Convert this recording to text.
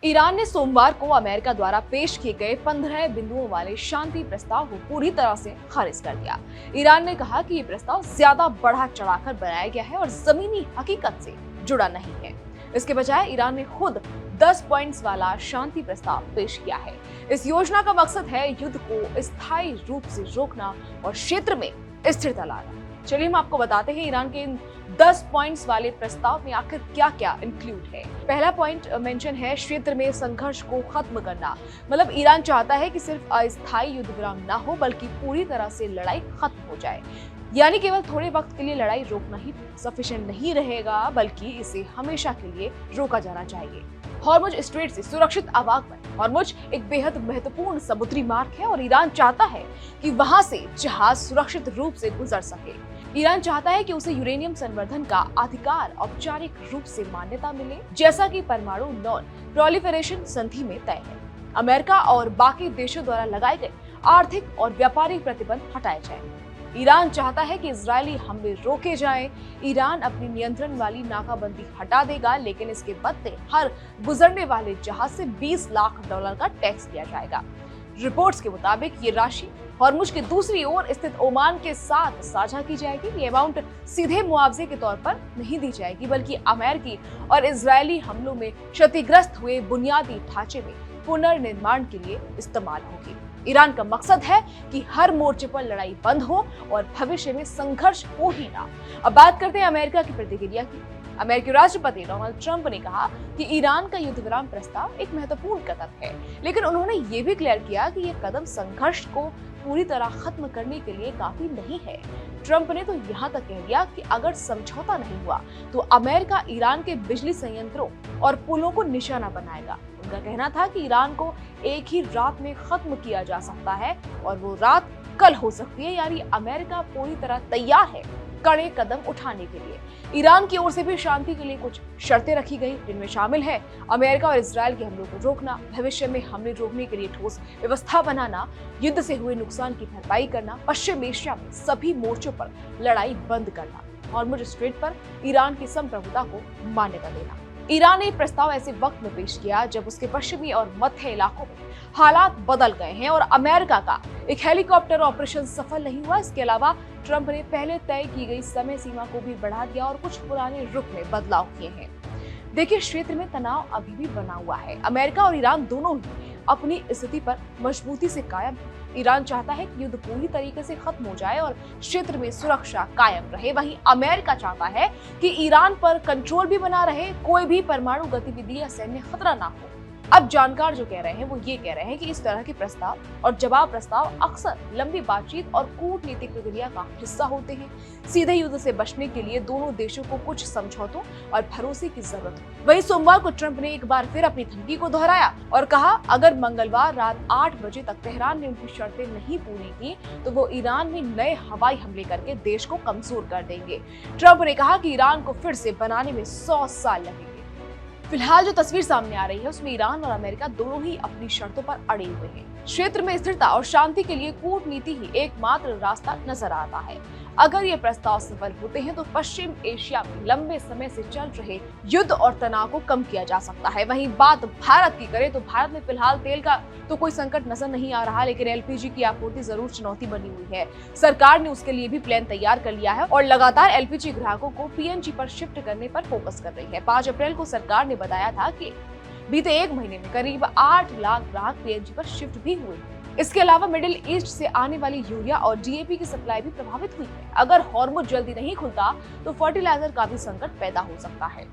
Iran ने सोमवार को अमेरिका द्वारा पेश किए गए 15 बिंदुओं वाले शांति प्रस्ताव को पूरी तरह से खारिज कर दिया। ईरान ने कहा कि ये प्रस्ताव ज्यादा बढ़ा चढ़ाकर बनाया गया है और जमीनी हकीकत से जुड़ा नहीं है। इसके बजाय ईरान ने खुद 10 पॉइंट्स वाला शांति प्रस्ताव पेश किया है। इस योजना का मकसद है युद्ध को स्थायी रूप से रोकना और क्षेत्र में स्थिरता लाना। चलिए हम आपको बताते हैं ईरान के इन 10 पॉइंट्स वाले प्रस्ताव में आखिर क्या क्या इंक्लूड है। पहला पॉइंट मेंशन है क्षेत्र में संघर्ष को खत्म करना। मतलब ईरान चाहता है कि सिर्फ अस्थायी युद्ध विराम ना हो बल्कि पूरी तरह से लड़ाई खत्म हो जाए। यानी केवल थोड़े वक्त के लिए लड़ाई रोकना ही सफिशिएंट नहीं रहेगा बल्कि इसे हमेशा के लिए रोका जाना चाहिए। हॉर्मुज स्ट्रेट से सुरक्षित आवागमन। हॉर्मुज एक बेहद महत्वपूर्ण समुद्री मार्ग है और ईरान चाहता है कि वहां से जहाज सुरक्षित रूप से गुजर सके। ईरान चाहता है कि उसे यूरेनियम संवर्धन का अधिकार औपचारिक रूप से मान्यता मिले, जैसा कि परमाणु नॉन प्रोलिफरेशन संधि में तय है। अमेरिका और बाकी देशों द्वारा लगाए गए आर्थिक और व्यापारिक प्रतिबंध हटाए जाएं। ईरान चाहता है कि इजरायली हमले रोके जाएं। ईरान अपनी नियंत्रण वाली नाकाबंदी हटा देगा, लेकिन इसके बदले हर गुजरने वाले जहाज से $20 लाख का टैक्स लिया जाएगा। रिपोर्ट्स के मुताबिक ये राशि हॉर्मुज के दूसरी ओर स्थित ओमान के साथ साझा की जाएगी। ये अमाउंट सीधे मुआवजे के तौर पर नहीं दी जाएगी बल्कि अमेरिकी और इजरायली हमलों में क्षतिग्रस्त हुए बुनियादी ढांचे में पुनर्निर्माण के लिए इस्तेमाल होगी। ईरान का मकसद है कि हर मोर्चे पर लड़ाई बंद हो और भविष्य में संघर्ष हो ही ना। अब बात करते हैं अमेरिका की प्रतिक्रिया की। अमेरिकी राष्ट्रपति डोनाल्ड ट्रंप ने कहा कि ईरान का युद्ध विराम प्रस्ताव एक महत्वपूर्ण कदम है, लेकिन उन्होंने ये भी क्लियर किया कि यह कदम संघर्ष को पूरी तरह खत्म करने के लिए काफी नहीं है। ट्रंप ने तो यहाँ तक कह दिया कि अगर समझौता नहीं हुआ तो अमेरिका ईरान के बिजली संयंत्रों और पुलों को निशाना बनाएगा। उनका कहना था कि ईरान को एक ही रात में खत्म किया जा सकता है और वो रात कल हो सकती है। यानी अमेरिका पूरी तरह तैयार है कड़े कदम उठाने के लिए। ईरान की ओर से भी शांति के लिए कुछ शर्तें रखी गई, जिनमें शामिल है अमेरिका और इजरायल के हमलों को रोकना, भविष्य में हमले रोकने के लिए ठोस व्यवस्था बनाना, युद्ध से हुए नुकसान की भरपाई करना, पश्चिम एशिया में सभी मोर्चों पर लड़ाई बंद करना, हॉर्मुज स्ट्रेट पर ईरान की संप्रभुता को मान्यता देना। ईरान ने प्रस्ताव ऐसे वक्त में पेश किया जब उसके पश्चिमी और मध्य इलाकों में हालात बदल गए हैं और अमेरिका का एक हेलीकॉप्टर ऑपरेशन सफल नहीं हुआ। इसके अलावा ट्रंप ने पहले तय की गई समय सीमा को भी बढ़ा दिया और कुछ पुराने रुख में बदलाव किए हैं। देखिए, क्षेत्र में तनाव अभी भी बना हुआ है। अमेरिका और ईरान दोनों ही अपनी स्थिति पर मजबूती से कायम है। ईरान चाहता है कि युद्ध पूरी तरीके से खत्म हो जाए और क्षेत्र में सुरक्षा कायम रहे। वहीं अमेरिका चाहता है कि ईरान पर कंट्रोल भी बना रहे, कोई भी परमाणु गतिविधि या सैन्य खतरा ना हो। अब जानकार जो कह रहे हैं वो ये कह रहे हैं कि इस तरह के प्रस्ताव और जवाब प्रस्ताव अक्सर लंबी बातचीत और कूटनीतिक प्रक्रिया का हिस्सा होते हैं। सीधे युद्ध से बचने के लिए दोनों देशों को कुछ समझौतों और भरोसे की जरूरत है। वहीं सोमवार को ट्रंप ने एक बार फिर अपनी धमकी को दोहराया और कहा अगर मंगलवार रात 8 बजे तक तेहरान ने उनकी शर्तें नहीं पूरी की तो वो ईरान में नए हवाई हमले करके देश को कमजोर कर देंगे। ट्रंप ने कहा कि ईरान को फिर से बनाने में 100 साल लगेंगे। फिलहाल जो तस्वीर सामने आ रही है उसमें ईरान और अमेरिका दोनों ही अपनी शर्तों पर अड़े हुए हैं। क्षेत्र में स्थिरता और शांति के लिए कूटनीति ही एकमात्र रास्ता नजर आता है। अगर ये प्रस्ताव सफल होते हैं तो पश्चिम एशिया में लंबे समय से चल रहे युद्ध और तनाव को कम किया जा सकता है। वहीं बात भारत की करें तो भारत में फिलहाल तेल का तो कोई संकट नजर नहीं आ रहा, लेकिन एलपीजी की आपूर्ति जरूर चुनौती बनी हुई है। सरकार ने उसके लिए भी प्लान तैयार कर लिया है और लगातार एलपीजी ग्राहकों को पीएनजी पर शिफ्ट करने पर फोकस कर रही है। 5 अप्रैल को सरकार ने बताया था कि बीते 1 महीने में करीब 8 लाख ग्राहक पीएनजी पर शिफ्ट भी हुए। इसके अलावा मिडिल ईस्ट से आने वाली यूरिया और डीएपी की सप्लाई भी प्रभावित हुई है। अगर हॉर्मुज जल्दी नहीं खुलता तो फर्टिलाइजर का भी संकट पैदा हो सकता है।